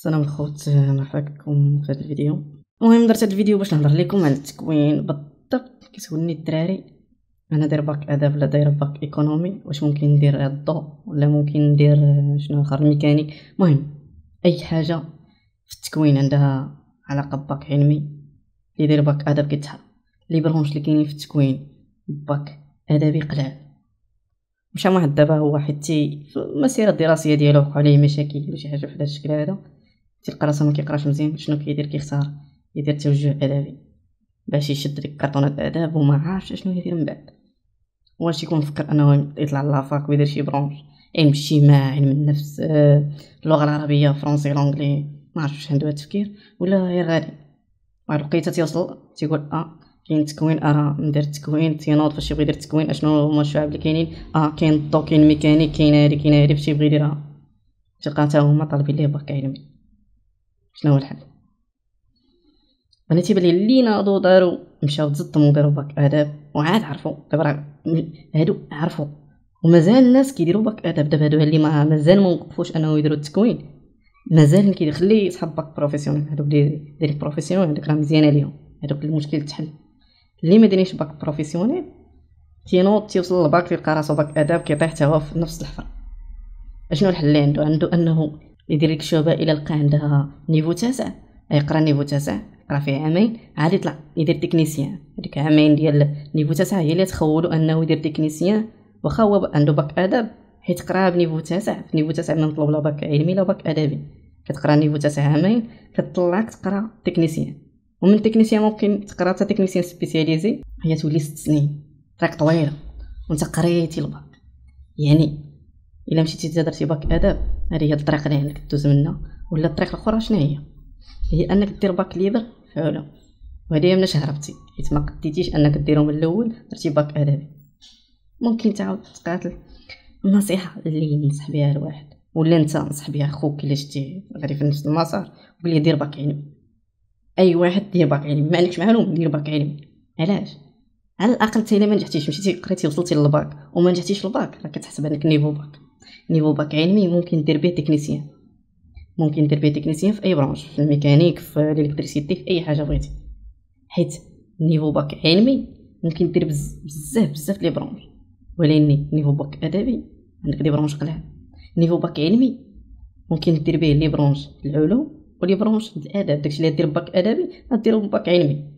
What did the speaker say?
السلام الخوت، مرحبا بكم في هذا الفيديو. المهم درت هذا الفيديو باش نهضر لكم على التكوين بالضبط. كيسولني الدراري انا داير باك اداب ولا داير باك ايكونومي، واش ممكن ندير الضو ولا ممكن ندير شنو اخر الميكانيك. المهم اي حاجه في التكوين عندها علاقه بباك علمي اللي يدير باك اداب كيتحل. لي برونش اللي كاينين في التكوين باك ادبي قلال. مشى واحد دابا هو حيتي في المسيره الدراسيه ديالو وقع عليه مشاكل ولا شي حاجه في هذا الشكل هذا، تلقى راسو ما كيقراش مزيان. شنو كيدير؟ كيختار يدير توجه ادبي باش يشد ديك كرطونات اداب وما عارفش شنو يدير من بعد. واش يكون فكر انه يطلع لافاك ويدير شي برونش علم الاجتماع، علم النفس، اللغه العربيه، فرونسي، لونجلي، ما عرفتش عنده هذا التفكير ولا غير غادي واحد الوقيته تيوصل تيقول كاين التكوين، ندير التكوين. تينوض فاش يبغي يدير التكوين اشنو هما الشعب اللي كاينين، كاين الضو، كاين الميكانيك، كاين هادي كاين هادي، فاش يبغي يديرها تلقى حتى هما طالبين ليه باك علمي. شنو هو الحل؟ انا تيبان لي اللي ناضوا داروا مشاو تزطموا داروا باك اداب وعاد عرفوا. دابا هادو عرفوا ومازال الناس كيديروا باك اداب. دابا هادو اللي مازال ما وقفوش انه يديروا التكوين، مازال كيدير. خلي صحاب باك بروفيسيونيل، هادوك اللي دايرين بروفيسيونيل هادوك راه مزيانه ليهم، هادوك المشكل تحل. اللي ما دايرينش باك بروفيسيونيل تينوض تيوصل للباك تلقى راسو باك اداب كيطيح حتى هو في نفس الحفره. اشنو الحل اللي عنده انه يدير لك شوبه الى لقى عندها نيفو تاسع، يقرا نيفو تاسع، يقرا فيه عامين عاد يطلع يدير تكنيسيان. هذيك عامين ديال نيفو تاسع هي اللي تخولو انه يدير تكنيسيان، واخا هو عنده باك اداب حيت قرا بنيفو تاسع. في نيفو تاسع ما مطلوب لا باك علمي لا باك ادبي، كتقرا نيفو تاسع عامين كتطلعك تقرا تكنيسيان، ومن تكنيسيان ممكن تقرا حتى تكنيسيان سبيسياليزي، هي تولي 6 سنين. طريق طويله وانت قريتي الباك. يعني الا مشيتي درتي باك اداب هذه هي الطريق اللي عندك دوز منها. ولا الطريق الاخرى شنو هي انك دير باك ليبر في علوم، وهذه مناش هربتي حيت ما قديتيش انك ديرو من الاول درتي باك ادبي. ممكن تعاود تقاتل. النصيحه اللي ننصح بها الواحد ولا انت نصح بها خوك الا شتي غادي في نفس المسار، قول ليه دير باك علمي. اي واحد دير باك علمي، ما عندكش معلوم دير باك علمي. علاش؟ على الاقل حتى الا ما نجحتيش مشيتي قريتي وصلتي للباك وما نجحتيش للباك، راه كتحسب انك نيفو باك. نيفو باك علمي ممكن دير به تكنيسيان، ممكن دير به تكنيسيان في اي برونش، في الميكانيك، في الالكتريسيتي، في اي حاجه بغيتي. حيت نيفو باك علمي ممكن دير بزاف لي برونش، ولكن نيفو باك ادبي عندك لي برونش قلال. نيفو باك علمي ممكن دير به لي برونش العلوم ولي برونش الاداب. داكشي اللي دير باك ادبي غديرو باك علمي.